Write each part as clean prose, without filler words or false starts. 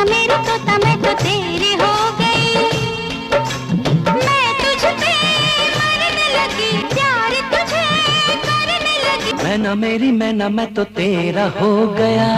मेरी तोता मैं तो तेरी हो गई। मैं तुझ पे मरने लगी, प्यार तुझे करने लगी। मैं मैं तो तेरा हो गया।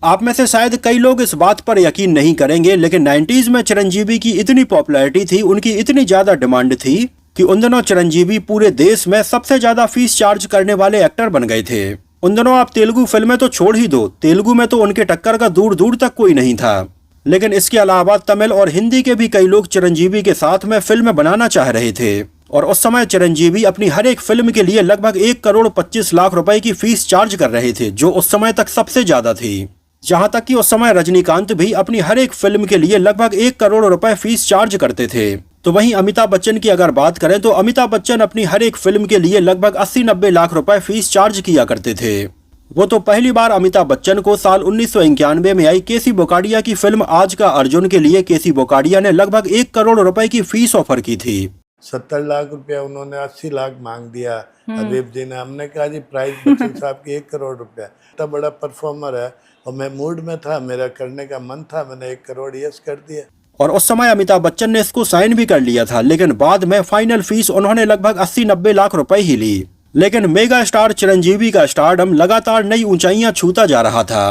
आप में से शायद कई लोग इस बात पर यकीन नहीं करेंगे, लेकिन 90s में चिरंजीवी की इतनी पॉपुलैरिटी थी, उनकी इतनी ज्यादा डिमांड थी कि उन दिनों चिरंजीवी पूरे देश में सबसे ज्यादा फीस चार्ज करने वाले एक्टर बन गए थे। उन दिनों आप तेलुगु फिल्में तो छोड़ ही दो, तेलुगु में तो उनके टक्कर का दूर दूर तक कोई नहीं था। लेकिन इसके अलावा तमिल और हिंदी के भी कई लोग चिरंजीवी के साथ में फिल्म बनाना चाह रहे थे। और उस समय चिरंजीवी अपनी हर एक फिल्म के लिए लगभग 1,25,00,000 रुपए की फीस चार्ज कर रहे थे, जो उस समय तक सबसे ज्यादा थी। जहां तक कि उस समय रजनीकांत भी अपनी हर एक फिल्म के लिए लगभग 1 करोड़ रुपए फीस चार्ज करते थे। तो वहीं अमिताभ बच्चन की अगर बात करें तो अमिताभ बच्चन अपनी हर एक फिल्म के लिए लगभग 80-90 लाख रुपए फीस चार्ज किया करते थे। वो तो पहली बार अमिताभ बच्चन को साल 1991 में आई केसी बोकाडिया की फिल्म आज का अर्जुन के लिए केसी बोकाडिया ने लगभग 1 करोड़ रुपए की फीस ऑफर की थी। 70 लाख रुपया उन्होंने 80 लाख मांग दिया हबीब जी ने। हमने कहा जी प्राइस बच्चन साहब की 1 करोड़ रुपया, इतना बड़ा परफॉर्मर है और मैं मूड में था, मेरा करने का मन था, मैंने 1 करोड़ यस कर दिया। और उस समय अमिताभ बच्चन ने इसको साइन भी कर लिया था, लेकिन बाद में फाइनल फीस उन्होंने लगभग 80-90 लाख रुपए ही ली। लेकिन मेगा स्टार चिरंजीवी का स्टारडम लगातार नई ऊंचाइयां छूता जा रहा था।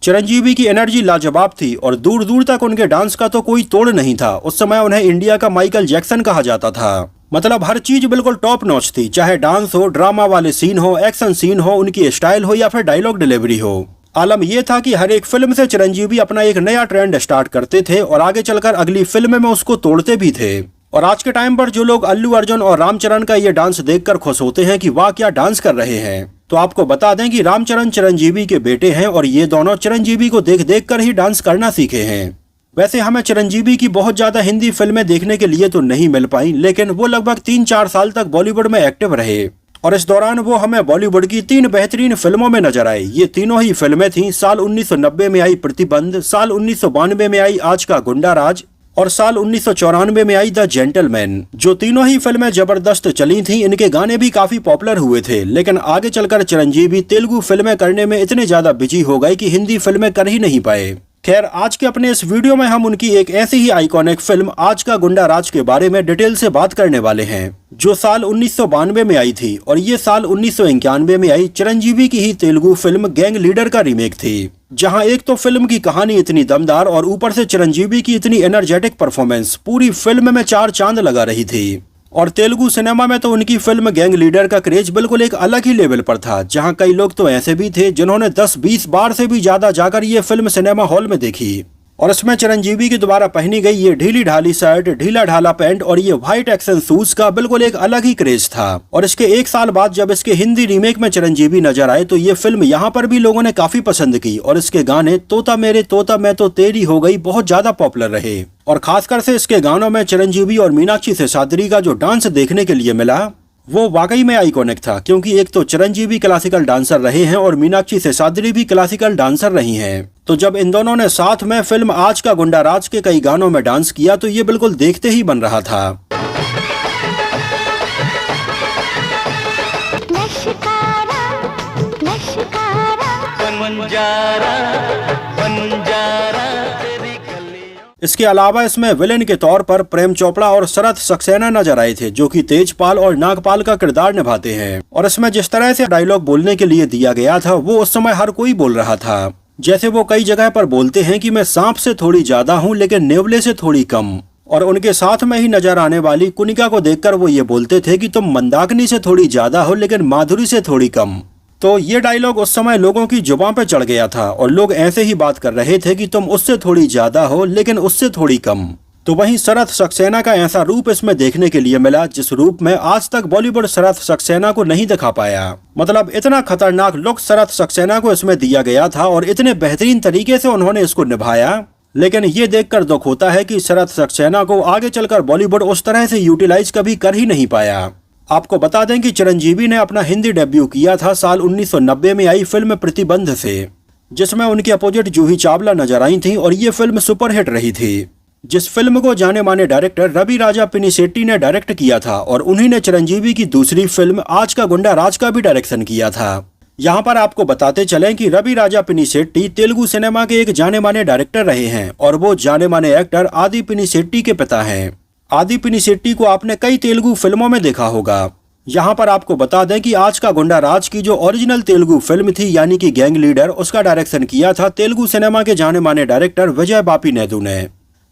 चिरंजीवी की एनर्जी लाजवाब थी और दूर दूर तक उनके डांस का तो कोई तोड़ नहीं था। उस समय उन्हें इंडिया का माइकल जैक्सन कहा जाता था। मतलब हर चीज बिल्कुल टॉप नॉच थी, चाहे डांस हो, ड्रामा वाले सीन हो, एक्शन सीन हो, उनकी स्टाइल हो या फिर डायलॉग डिलीवरी हो। आलम यह था कि हर एक फिल्म से चिरंजीवी अपना एक नया ट्रेंड स्टार्ट करते थे और आगे चलकर अगली फिल्म में उसको तोड़ते भी थे। और आज के टाइम पर जो लोग अल्लू अर्जुन और रामचरण का ये डांस देखकर खुश होते हैं कि वाह क्या डांस कर रहे हैं, तो आपको बता दें कि रामचरण चिरंजीवी के बेटे हैं और ये दोनों चिरंजीवी को देख देख कर ही डांस करना सीखे हैं। वैसे हमें चिरंजीवी की बहुत ज्यादा हिंदी फिल्में देखने के लिए तो नहीं मिल पाई, लेकिन वो लगभग 3-4 साल तक बॉलीवुड में एक्टिव रहे और इस दौरान वो हमें बॉलीवुड की 3 बेहतरीन फिल्मों में नजर आए। ये तीनों ही फिल्में थीं साल 1990 में आई प्रतिबंध, साल 1992 में आई आज का गुंडा राज और साल 1994 में आई द जेंटलमैन। जो तीनों ही फिल्में जबरदस्त चली थीं, इनके गाने भी काफी पॉपुलर हुए थे। लेकिन आगे चलकर चिरंजीवी तेलुगु फिल्में करने में इतने ज्यादा बिजी हो गए कि हिंदी फिल्में कर ही नहीं पाए। खैर, आज के अपने इस वीडियो में हम उनकी एक ऐसी ही आइकॉनिक फिल्म आज का गुंडा राज के बारे में डिटेल से बात करने वाले हैं, जो साल 1992 में आई थी और ये साल 1991 में आई चिरंजीवी की ही तेलुगु फिल्म गैंग लीडर का रीमेक थी। जहां एक तो फिल्म की कहानी इतनी दमदार और ऊपर से चिरंजीवी की इतनी एनर्जेटिक परफॉर्मेंस पूरी फिल्म में 4 चांद लगा रही थी। और तेलुगु सिनेमा में तो उनकी फिल्म गैंग लीडर का क्रेज बिल्कुल एक अलग ही लेवल पर था, जहां कई लोग तो ऐसे भी थे जिन्होंने 10-20 बार से भी ज्यादा जाकर ये फिल्म सिनेमा हॉल में देखी। और इसमें चिरंजीवी की द्वारा पहनी गई ये ढीली ढाली शर्ट, ढीला ढाला पैंट और ये व्हाइट एक्शन शूज का बिल्कुल एक अलग ही क्रेज था। और इसके 1 साल बाद जब इसके हिंदी रीमेक में चिरंजीवी नजर आए तो ये फिल्म यहाँ पर भी लोगों ने काफी पसंद की और इसके गाने तोता मेरे तोता मैं तो तेरी हो गई बहुत ज्यादा पॉपुलर रहे। और खासकर से इसके गानों में चिरंजीवी और मीनाक्षी शेषाद्री का जो डांस देखने के लिए मिला वो वाकई में आइकॉनिक था, क्योंकि एक तो चिरंजीवी क्लासिकल डांसर रहे हैं और मीनाक्षी शेषाद्री भी क्लासिकल डांसर रही हैं। तो जब इन दोनों ने साथ में फिल्म आज का गुंडा राज के कई गानों में डांस किया तो ये बिल्कुल देखते ही बन रहा था। इसके अलावा इसमें विलेन के तौर पर प्रेम चोपड़ा और शरत सक्सेना नजर आए थे, जो कि तेजपाल और नागपाल का किरदार निभाते हैं। और इसमें जिस तरह से डायलॉग बोलने के लिए दिया गया था वो उस समय हर कोई बोल रहा था। जैसे वो कई जगह पर बोलते हैं कि मैं सांप से थोड़ी ज्यादा हूँ लेकिन नेवले से थोड़ी कम। और उनके साथ में ही नजर आने वाली कुनिका को देखकर वो ये बोलते थे कि तुम मंदाकिनी से थोड़ी ज्यादा हो लेकिन माधुरी से थोड़ी कम। तो ये डायलॉग उस समय लोगों की जुबान पे चढ़ गया था और लोग ऐसे ही बात कर रहे थे कि तुम उससे थोड़ी ज्यादा हो लेकिन उससे थोड़ी कम। तो वहीं शरत सक्सेना का ऐसा रूप इसमें देखने के लिए मिला जिस रूप में आज तक बॉलीवुड शरत सक्सेना को नहीं दिखा पाया। मतलब इतना खतरनाक लुक शरत सक्सेना को इसमें दिया गया था और इतने बेहतरीन तरीके से उन्होंने इसको निभाया। लेकिन ये देखकर दुख होता है कि शरत सक्सेना को आगे चलकर बॉलीवुड उस तरह से यूटिलाइज कभी कर ही नहीं पाया। आपको बता दें कि चिरंजीवी ने अपना हिंदी डेब्यू किया था साल 1990 में आई फिल्म प्रतिबंध से, जिसमें उनके अपोजिट जूही चावला नजर आई थी और ये फिल्म सुपरहिट रही थी। जिस फिल्म को जाने माने डायरेक्टर रवि राजा पिनिसेट्टी ने डायरेक्ट किया था और उन्हीं ने चिरंजीवी की दूसरी फिल्म आज का गुंडा राज का भी डायरेक्शन किया था। यहाँ पर आपको बताते चलें कि रवि राजा पिनिसेट्टी तेलुगु सिनेमा के एक जाने माने डायरेक्टर रहे हैं और वो जाने माने एक्टर आदि पिनिसेट्टी के पिता हैं। आदि पिनिसेट्टी को आपने कई तेलुगु फिल्मों में देखा होगा। यहाँ पर आपको बता दें कि आज का गुंडा राज की जो ओरिजिनल तेलुगु फिल्म थी यानी कि गैंग लीडर, उसका डायरेक्शन किया था तेलुगु सिनेमा के जाने माने डायरेक्टर विजय बापी नायडू ने,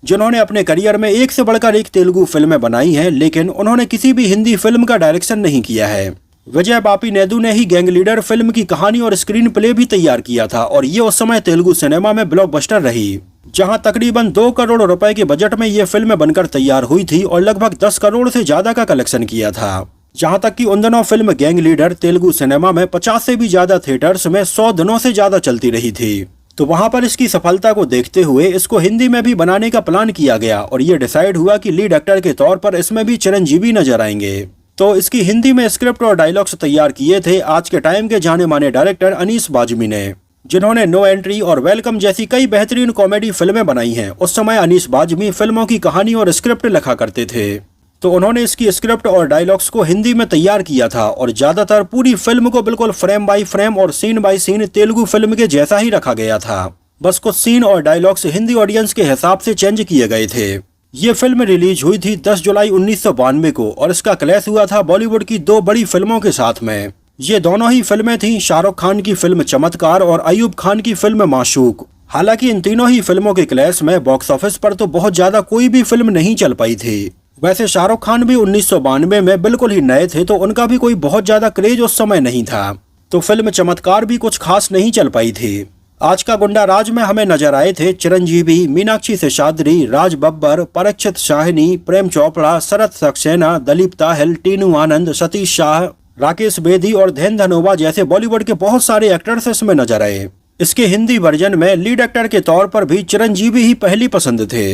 जिन्होंने अपने करियर में एक से बढ़कर एक तेलुगु फिल्में बनाई हैं, लेकिन उन्होंने किसी भी हिंदी फिल्म का डायरेक्शन नहीं किया है। विजय बापी नायडू ने ही गैंग लीडर फिल्म की कहानी और स्क्रीन प्ले भी तैयार किया था और ये उस समय तेलुगु सिनेमा में ब्लॉकबस्टर रही, जहां तकरीबन 2 करोड़ रुपए के बजट में ये फिल्म बनकर तैयार हुई थी और लगभग 10 करोड़ से ज्यादा का कलेक्शन किया था। जहां तक कि उन दिनों film gang leader Telugu cinema में 50 से भी ज्यादा थिएटर्स में 100 दिनों से ज्यादा चलती रही थी। तो वहां पर इसकी सफलता को देखते हुए इसको हिंदी में भी बनाने का प्लान किया गया और ये डिसाइड हुआ कि लीड एक्टर के तौर पर इसमें भी चिरंजीवी नजर आएंगे। तो इसकी हिंदी में स्क्रिप्ट और डायलॉग्स तैयार किए थे आज के टाइम के जाने माने डायरेक्टर अनीस बाज़मी ने, जिन्होंने नो एंट्री और वेलकम जैसी कई बेहतरीन कॉमेडी फिल्में बनाई हैं। उस समय अनीस बाज़मी फिल्मों की कहानी और स्क्रिप्ट लिखा करते थे, तो उन्होंने इसकी स्क्रिप्ट और डायलॉग्स को हिंदी में तैयार किया था और ज्यादातर पूरी फिल्म को बिल्कुल फ्रेम बाय फ्रेम और scene by scene Telugu film के जैसा ही रखा गया था। बस कुछ सीन और डायलॉग्स हिंदी ऑडियंस के हिसाब से चेंज किए गए थे। ये फिल्म रिलीज हुई थी 10 जुलाई 1992 को और इसका क्लैश हुआ था बॉलीवुड की 2 बड़ी फिल्मों के साथ में। ये दोनों ही फिल्में थीं शाहरुख खान की फिल्म चमत्कार और अयूब खान की फिल्म माशूक। हालांकि इन तीनों ही फिल्मों के क्लैश में बॉक्स ऑफिस पर तो बहुत ज्यादा कोई भी फिल्म नहीं चल पाई थी। वैसे शाहरुख खान भी 1992 में बिल्कुल ही नए थे, तो उनका भी कोई बहुत ज्यादा क्रेज उस समय नहीं था, तो फिल्म चमत्कार भी कुछ खास नहीं चल पाई थी। आज का गुंडा राज में हमें नजर आए थे चिरंजीवी, मीनाक्षी शेषाद्री, राज बब्बर, परीक्षित शाहिनी, प्रेम चोपड़ा, शरत सक्सेना, दलीप ताहिल, टीनू आनंद, सतीश शाह, राकेश बेदी और धैन धनोवा जैसे बॉलीवुड के बहुत सारे एक्टर्स इसमें नजर आए। इसके हिंदी वर्जन में लीड एक्टर के तौर पर भी चिरंजीवी ही पहली पसंद थे,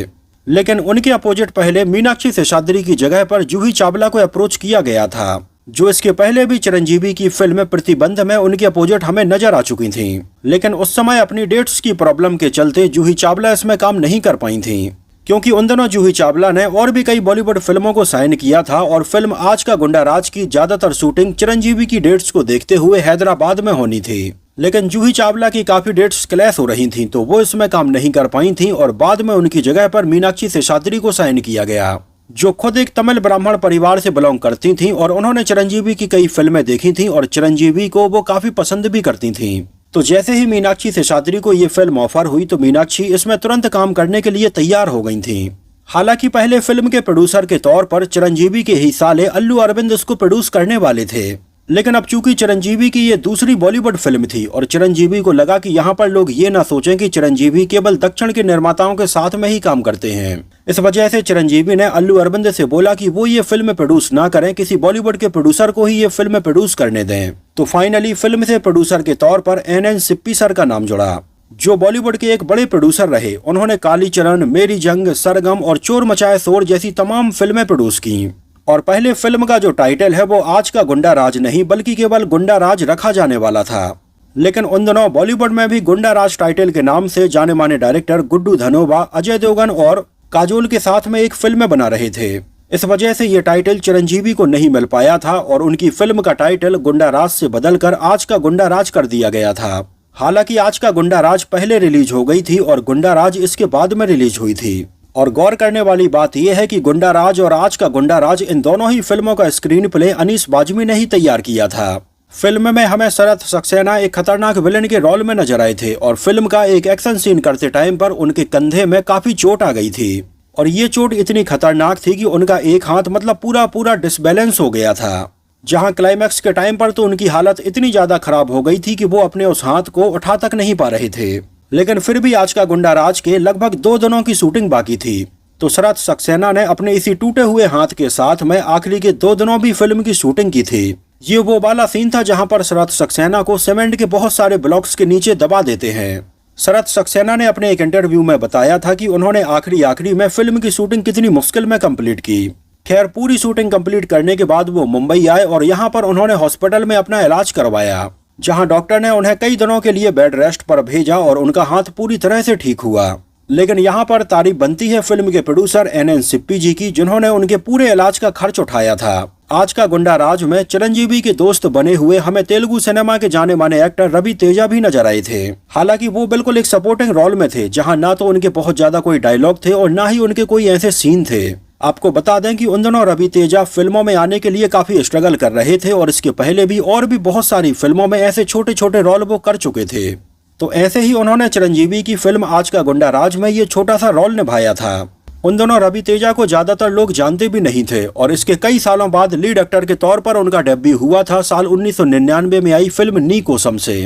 लेकिन उनके अपोजिट पहले मीनाक्षी शेषाद्री की जगह पर जूही चावला को अप्रोच किया गया था, जो इसके पहले भी चिरंजीवी की फिल्म प्रतिबंध में उनके अपोजिट हमें नजर आ चुकी थीं। लेकिन उस समय अपनी डेट्स की प्रॉब्लम के चलते जूही चावला इसमें काम नहीं कर पाई थीं, क्योंकि उन दिनों जूही चावला ने और भी कई बॉलीवुड फिल्मों को साइन किया था और फिल्म आज का गुंडा राज की ज्यादातर शूटिंग चिरंजीवी की डेट्स को देखते हुए हैदराबाद में होनी थी। लेकिन जूही चावला की काफी डेट्स क्लैश हो रही थीं, तो वो इसमें काम नहीं कर पाई थीं और बाद में उनकी जगह पर मीनाक्षी शेषाद्री को साइन किया गया, जो खुद एक तमिल ब्राह्मण परिवार से बिलोंग करती थीं और उन्होंने चिरंजीवी की कई फिल्में देखी थीं और चिरंजीवी को वो काफी पसंद भी करती थीं। तो जैसे ही मीनाक्षी शेषाद्री को ये फिल्म ऑफर हुई तो मीनाक्षी इसमें तुरंत काम करने के लिए तैयार हो गई थीं। हालांकि पहले फिल्म के प्रोड्यूसर के तौर पर चिरंजीवी के ही साले अल्लू अरविंद इसको प्रोड्यूस करने वाले थे, लेकिन अब चूंकि चिरंजीवी की ये दूसरी बॉलीवुड फिल्म थी और चिरंजीवी को लगा कि यहाँ पर लोग ये ना सोचें कि चिरंजीवी केवल दक्षिण के निर्माताओं के साथ में ही काम करते हैं, इस वजह से चिरंजीवी ने अल्लू अरविंद से बोला कि वो ये फिल्म प्रोड्यूस ना करें, किसी बॉलीवुड के प्रोड्यूसर को ही ये फिल्म प्रोड्यूस करने दें। तो फाइनली फिल्म से प्रोड्यूसर के तौर पर NN सिप्पी सर का नाम जुड़ा, जो बॉलीवुड के एक बड़े प्रोड्यूसर रहे। उन्होंने कालीचरण, मेरी जंग, सरगम और चोर मचाए शोर जैसी तमाम फिल्में प्रोड्यूस की। और पहले फिल्म का जो टाइटल है वो आज का गुंडा राज नहीं बल्कि केवल गुंडा राज रखा जाने वाला था। लेकिन उन दिनों बॉलीवुड में भी गुंडा राज टाइटल के नाम से जाने माने डायरेक्टर गुड्डू धनोवा, अजय देवगन और काजोल के साथ में एक फिल्म बना रहे थे। इस वजह से ये टाइटल चिरंजीवी को नहीं मिल पाया था और उनकी फिल्म का टाइटल गुंडा राज से बदलकर आज का गुंडा राज कर दिया गया था। हालांकि आज का गुंडा राज पहले रिलीज हो गई थी और गुंडा राज इसके बाद में रिलीज हुई थी। और गौर करने वाली बात यह है कि गुंडा राज और आज का गुंडा राज इन दोनों ही फिल्मों का स्क्रीन प्ले अनीस बाज़मी ने ही तैयार किया था। फिल्म में हमें शरत सक्सेना एक खतरनाक विलेन के रोल में नजर आए थे और फिल्म का एक एक्शन सीन करते टाइम पर उनके कंधे में काफी चोट आ गई थी और ये चोट इतनी खतरनाक थी कि उनका एक हाथ मतलब पूरा डिसबैलेंस हो गया था। जहां क्लाइमैक्स के टाइम पर तो उनकी हालत इतनी ज्यादा खराब हो गई थी कि वो अपने उस हाथ को उठा तक नहीं पा रहे थे। लेकिन फिर भी आज का गुंडा राज के लगभग 2 दिनों की शूटिंग बाकी थी, तो शरत सक्सेना ने अपने इसी टूटे हुए हाथ के साथ में आखिरी के 2 दिनों भी फिल्म की शूटिंग की थी। ये वो वाला सीन था जहां पर शरत सक्सेना को सीमेंट के बहुत सारे ब्लॉक्स के नीचे दबा देते हैं। शरत सक्सेना ने अपने एक इंटरव्यू में बताया था कि उन्होंने आखिरी में फिल्म की शूटिंग कितनी मुश्किल में कंप्लीट की। खैर पूरी शूटिंग कंप्लीट करने के बाद वो मुंबई आए और यहाँ पर उन्होंने हॉस्पिटल में अपना इलाज करवाया, जहां डॉक्टर ने उन्हें कई दिनों के लिए बेड रेस्ट पर भेजा और उनका हाथ पूरी तरह से ठीक हुआ। लेकिन यहाँ पर तारीफ बनती है फिल्म के प्रोड्यूसर NN सिप्पी जी की, जिन्होंने उनके पूरे इलाज का खर्च उठाया था। आज का गुंडा राज में चिरंजीवी के दोस्त बने हुए हमें तेलुगु सिनेमा के जाने माने एक्टर रवि तेजा भी नजर आए थे। हालांकि वो बिल्कुल एक सपोर्टिंग रोल में थे, जहां ना तो उनके बहुत ज्यादा कोई डायलॉग थे और ना ही उनके कोई ऐसे सीन थे। आपको बता दें कि उन दिनों रवि तेजा फिल्मों में आने के लिए काफी स्ट्रगल कर रहे थे और इसके पहले भी और भी बहुत सारी फिल्मों में ऐसे छोटे छोटे रोल वो कर चुके थे। तो ऐसे ही उन्होंने चिरंजीवी की फिल्म आज का गुंडा राज में ये छोटा सा रोल निभाया था। उन दोनों रवि तेजा को ज्यादातर लोग जानते भी नहीं थे और इसके कई सालों बाद लीड एक्टर के तौर पर उनका डेब्यू हुआ था साल 1999 में आई फिल्म नी कोसम से।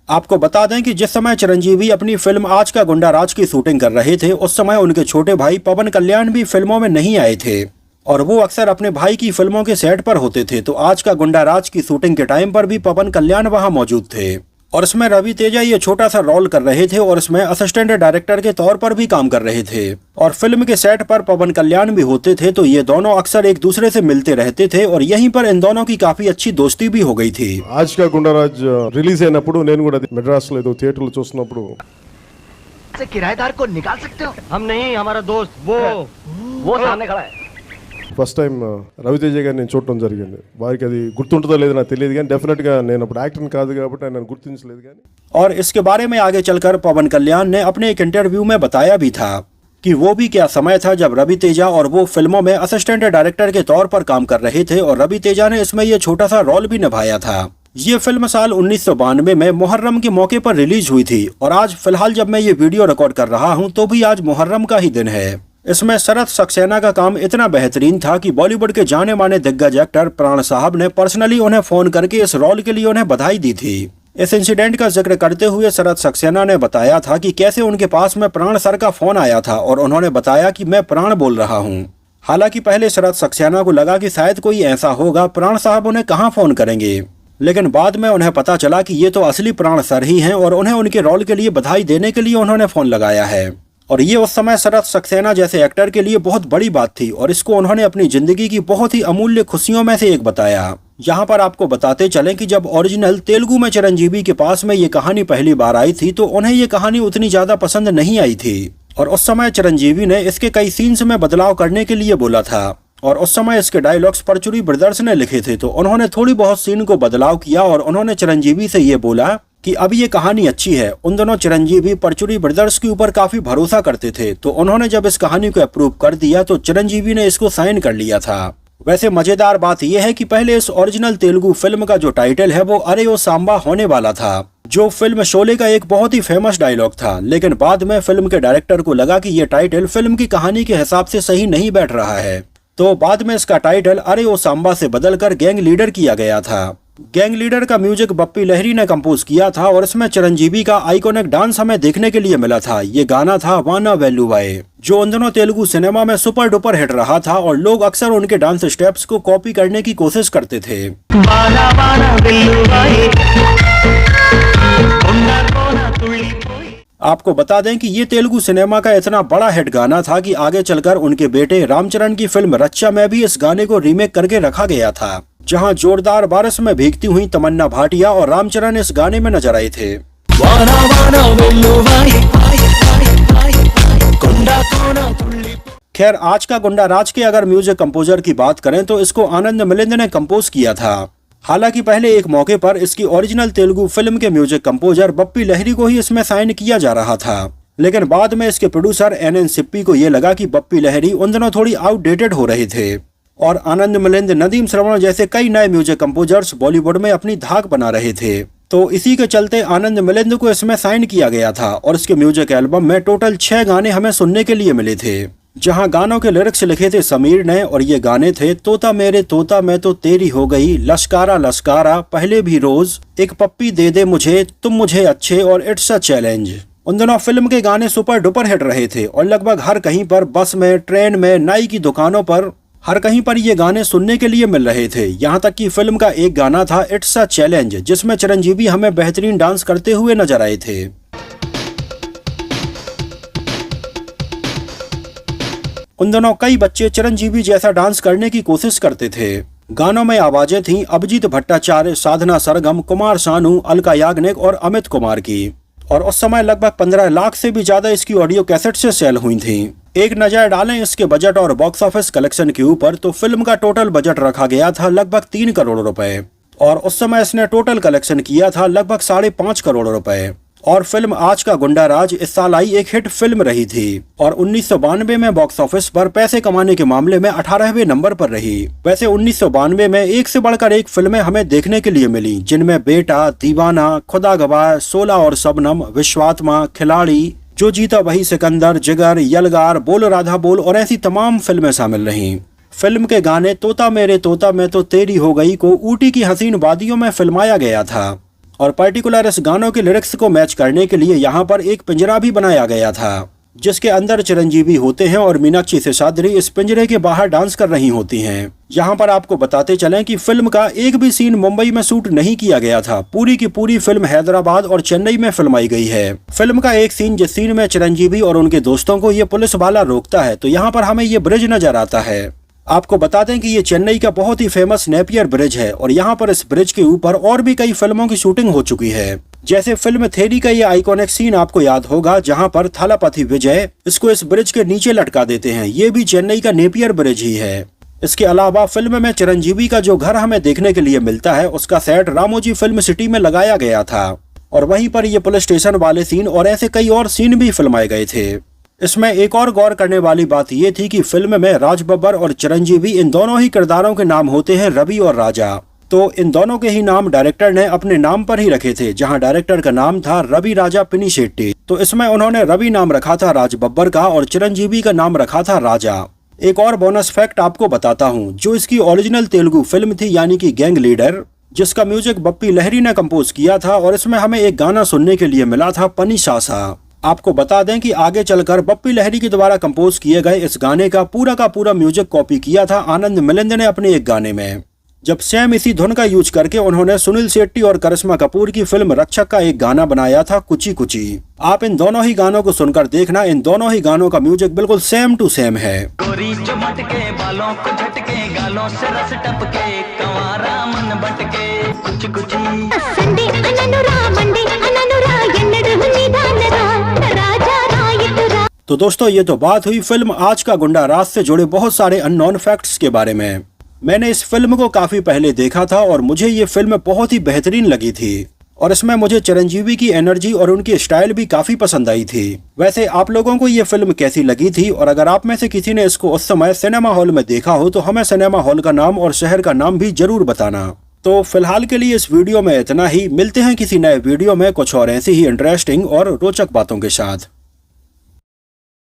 आपको बता दें कि जिस समय चिरंजीवी अपनी फिल्म आज का गुंडा राज की शूटिंग कर रहे थे, उस समय उनके छोटे भाई पवन कल्याण भी फिल्मों में नहीं आए थे और वो अक्सर अपने भाई की फिल्मों के सेट पर होते थे। तो आज का गुंडा राज की शूटिंग के टाइम पर भी पवन कल्याण वहां मौजूद थे और इसमें रवि तेजा ये छोटा सा रोल कर रहे थे और इसमें असिस्टेंट डायरेक्टर के तौर पर भी काम कर रहे थे और फिल्म के सेट पर पवन कल्याण भी होते थे। तो ये दोनों अक्सर एक दूसरे से मिलते रहते थे और यहीं पर इन दोनों की काफी अच्छी दोस्ती भी हो गई थी। आज का गुंडाराज रिलीज అయినప్పుడు నేను కూడా మెడ్రాస్ లో ఏదో థియేటర్ లో చూస్తున్నప్పుడు से किराएदार को निकाल सकते हो? हम नहीं, हमारा दोस्त वो सामने खड़ा है। ఫస్ట్ టైం రవితేజ గారిని నేను చూడటం జరిగింది. వారికి అది గుర్తుంటుందో లేదో నాకు తెలియదు కానీ డెఫినెట్ గా నేను అప్పుడు యాక్టర్ కాదు కాబట్టి ఆయన గుర్తించలేదు కానీ। और इसके बारे में आगे चलकर पवन कल्याण ने अपने एक इंटरव्यू में बताया भी था कि वो भी क्या समय था जब रवि तेजा और वो फिल्मों में असिस्टेंट डायरेक्टर के तौर पर काम कर रहे थे और रवि तेजा ने इसमें ये छोटा सा रोल भी निभाया था। ये फिल्म साल 1992 में मुहर्रम के मौके पर रिलीज हुई थी और आज फिलहाल जब मैं ये वीडियो रिकॉर्ड कर रहा हूँ तो भी आज मुहर्रम का ही दिन है। इसमें शरद सक्सेना का काम इतना बेहतरीन था कि बॉलीवुड के जाने माने दिग्गज एक्टर प्राण साहब ने पर्सनली उन्हें फोन करके इस रोल के लिए उन्हें बधाई दी थी। इस इंसिडेंट का जिक्र करते हुए शरद सक्सेना ने बताया था कि कैसे उनके पास में प्राण सर का फोन आया था और उन्होंने बताया कि मैं प्राण बोल रहा हूँ। हालांकि पहले शरद सक्सेना को लगा कि शायद कोई ऐसा होगा, प्राण साहब उन्हें कहाँ फोन करेंगे, लेकिन बाद में उन्हें पता चला कि ये तो असली प्राण सर ही हैं और उन्हें उनके रोल के लिए बधाई देने के लिए उन्होंने फोन लगाया है। और ये उस समय शरद सक्सेना जैसे एक्टर के लिए बहुत बड़ी बात थी और इसको उन्होंने अपनी जिंदगी की बहुत ही अमूल्य खुशियों में से एक बताया। यहाँ पर आपको बताते चलें कि जब ओरिजिनल तेलुगु में चिरंजीवी के पास में ये कहानी पहली बार आई थी तो उन्हें ये कहानी उतनी ज्यादा पसंद नहीं आई थी और उस समय चिरंजीवी ने इसके कई सीन्स में बदलाव करने के लिए बोला था और उस समय इसके डायलॉग्स परचुरी ब्रदर्स ने लिखे थे। तो उन्होंने थोड़ी बहुत सीन को बदलाव किया और उन्होंने चिरंजीवी से ये बोला कि अब ये कहानी अच्छी है। उन दोनों चिरंजीवी परचुरी ब्रदर्स के ऊपर काफी भरोसा करते थे, तो उन्होंने जब इस कहानी को अप्रूव कर दिया तो चिरंजीवी ने इसको साइन कर लिया था। वैसे मजेदार बात यह है कि पहले इस ओरिजिनल तेलुगु फिल्म का जो टाइटल है वो अरे ओ सांबा होने वाला था, जो फिल्म शोले का एक बहुत ही फेमस डायलॉग था, लेकिन बाद में फिल्म के डायरेक्टर को लगा कि ये टाइटल फिल्म की कहानी के हिसाब से सही नहीं बैठ रहा है, तो बाद में इसका टाइटल अरे ओ सांबा से बदलकर गैंग लीडर किया गया था। गैंग लीडर का म्यूजिक बप्पी लहरी ने कंपोज किया था और इसमें चिरंजीवी का आइकॉनिक डांस हमें देखने के लिए मिला था। ये गाना था वाना वेल्लुवाए, जो उन दिनों तेलुगु सिनेमा में सुपर डुपर हिट रहा था और लोग अक्सर उनके डांस स्टेप्स को कॉपी करने की कोशिश करते थे। वाना वाना वेल्लुवाए, कोंडा कोना तुल्लिपोई। आपको बता दें कि ये तेलुगु सिनेमा का इतना बड़ा हिट गाना था कि आगे चलकर उनके बेटे रामचरण की फिल्म रच्चा में भी इस गाने को रीमेक करके रखा गया था, जहां जोरदार बारिश में भीगती हुई तमन्ना भाटिया और रामचरण इस गाने में नजर आए थे। वाना वाना वेल्लुवाए, कोंडा कोना तुल्लिपोई। खैर, आज का गुंडा राज के अगर म्यूजिक कंपोजर की बात करें तो इसको आनंद मिलिंद ने कंपोज किया था। हालांकि पहले एक मौके पर इसकी ओरिजिनल तेलुगु फिल्म के म्यूजिक कंपोजर बप्पी लहरी को ही इसमें साइन किया जा रहा था, लेकिन बाद में इसके प्रोड्यूसर NN सिप्पी को ये लगा कि बप्पी लहरी उन दिनों थोड़ी आउटडेटेड हो रहे थे और आनंद मिलिंद, नदीम श्रवण जैसे कई नए म्यूजिक कंपोजर्स बॉलीवुड में अपनी धाक बना रहे थे। तो इसी के चलते आनंद मिलिंद को इसमें साइन किया गया था और इसके म्यूजिक एल्बम में टोटल 6 गाने हमें सुनने के लिए मिले थे, जहां गानों के लिरिक्स लिखे थे समीर ने और ये गाने थे तोता मेरे तोता मैं तो तेरी हो गई, लश्कारा लश्कारा, पहले भी रोज, एक पप्पी दे दे मुझे, तुम मुझे अच्छे और इट्स अ चैलेंज। उन दिनों फिल्म के गाने सुपर डुपर हिट रहे थे और लगभग हर कहीं पर, बस में, ट्रेन में, नाई की दुकानों पर, हर कहीं पर ये गाने सुनने के लिए मिल रहे थे। यहाँ तक कि फिल्म का एक गाना था इट्स अ चैलेंज, जिसमें चिरंजीवी हमें बेहतरीन डांस करते हुए नजर आए थे। उन दिनों कई बच्चे चिरंजीवी जैसा डांस करने की कोशिश करते थे। गानों में आवाजें थीं अभिजीत भट्टाचार्य, साधना सरगम, कुमार सानू, अलका याग्निक और अमित कुमार की। और उस समय लगभग 15 लाख से भी ज्यादा इसकी ऑडियो कैसेट से सेल हुई थी। एक नजर डालें इसके बजट और बॉक्स ऑफिस कलेक्शन के ऊपर तो फिल्म का टोटल बजट रखा गया था लगभग 3 करोड़ रुपए और उस समय इसने टोटल कलेक्शन किया था लगभग 5.5 करोड़ रुपए। और फिल्म आज का गुंडा राज इस साल आई एक हिट फिल्म रही थी और 1992 में बॉक्स ऑफिस पर पैसे कमाने के मामले में 18वें नंबर पर रही। वैसे 1992 में एक से बढ़कर एक फिल्में हमें देखने के लिए मिली, जिनमें बेटा, दीवाना, खुदा गवाह, 16 और शबनम, विश्वात्मा, खिलाड़ी, जो जीता वही सिकंदर, जिगर, यलगार, बोल राधा बोल और ऐसी तमाम फिल्में शामिल रहीं। फिल्म के गाने तोता मेरे तोता मैं तो तेरी हो गई को ऊटी की हसीन वादियों में फिल्माया गया था और पर्टिकुलर इस गानों के लिरिक्स को मैच करने के लिए यहाँ पर एक पिंजरा भी बनाया गया था जिसके अंदर चिरंजीवी होते हैं और मीनाक्षी शेषाद्री इस पिंजरे के बाहर डांस कर रही होती हैं। यहाँ पर आपको बताते चलें कि फिल्म का एक भी सीन मुंबई में शूट नहीं किया गया था। पूरी की पूरी फिल्म हैदराबाद और चेन्नई में फिल्माई गई है। फिल्म का एक सीन जिस सीन में चिरंजीवी और उनके दोस्तों को ये पुलिस वाला रोकता है तो यहाँ पर हमें ये ब्रिज नजर आता है। आपको बता दें कि ये चेन्नई का बहुत ही फेमस नेपियर ब्रिज है और यहाँ पर इस ब्रिज के ऊपर और भी कई फिल्मों की शूटिंग हो चुकी है। जैसे फिल्म थेरी का ये आइकॉनिक सीन आपको याद होगा जहाँ पर थलपति विजय इसको इस ब्रिज के नीचे लटका देते हैं, ये भी चेन्नई का नेपियर ब्रिज ही है। इसके अलावा फिल्म में चिरंजीवी का जो घर हमें देखने के लिए मिलता है उसका सेट रामोजी फिल्म सिटी में लगाया गया था और वहीं पर ये पुलिस स्टेशन वाले सीन और ऐसे कई और सीन भी फिल्माए गए थे। इसमें एक और गौर करने वाली बात ये थी कि फिल्म में राज बब्बर और चिरंजीवी इन दोनों ही किरदारों के नाम होते हैं रवि और राजा, तो इन दोनों के ही नाम डायरेक्टर ने अपने नाम पर ही रखे थे। जहां डायरेक्टर का नाम था रवि राजा पिनिशेट्टी तो इसमें उन्होंने रवि नाम रखा था राज बब्बर का और चिरंजीवी का नाम रखा था राजा। एक और बोनस फैक्ट आपको बताता हूँ, जो इसकी ओरिजिनल तेलुगु फिल्म थी यानी कि गैंग लीडर, जिसका म्यूजिक बप्पी लहरी ने कंपोज किया था और इसमें हमें एक गाना सुनने के लिए मिला था पनी सासा। आपको बता दें कि आगे चलकर बप्पी लहरी के द्वारा कंपोज किए गए इस गाने का पूरा म्यूजिक कॉपी किया था आनंद मिलिंद ने अपने एक गाने में, जब सेम इसी धुन का यूज करके उन्होंने सुनील शेट्टी और करिश्मा कपूर की फिल्म रक्षक का एक गाना बनाया था कुची कुची। आप इन दोनों ही गानों को सुनकर देखना, इन दोनों ही गानों का म्यूजिक बिल्कुल सेम टू सेम है। गोरी चमट के बालों को झटके गालों से रस टपके कंवारा मन बटके कुछ कुछ संडे अननुरा मंडे अननुरा एन्नडु निदानरा राजा रायतुरा। तो दोस्तों ये तो बात हुई फिल्म आज का गुंडा राज से जुड़े बहुत सारे अननोन फैक्ट्स के बारे में। मैंने इस फिल्म को काफी पहले देखा था और मुझे ये फिल्म बहुत ही बेहतरीन लगी थी और इसमें मुझे चिरंजीवी की एनर्जी और उनकी स्टाइल भी काफी पसंद आई थी। वैसे आप लोगों को ये फिल्म कैसी लगी थी और अगर आप में से किसी ने इसको उस समय सिनेमा हॉल में देखा हो तो हमें सिनेमा हॉल का नाम और शहर का नाम भी जरूर बताना। तो फिलहाल के लिए इस वीडियो में इतना ही, मिलते हैं किसी नए वीडियो में कुछ और ऐसी ही इंटरेस्टिंग और रोचक बातों के साथ।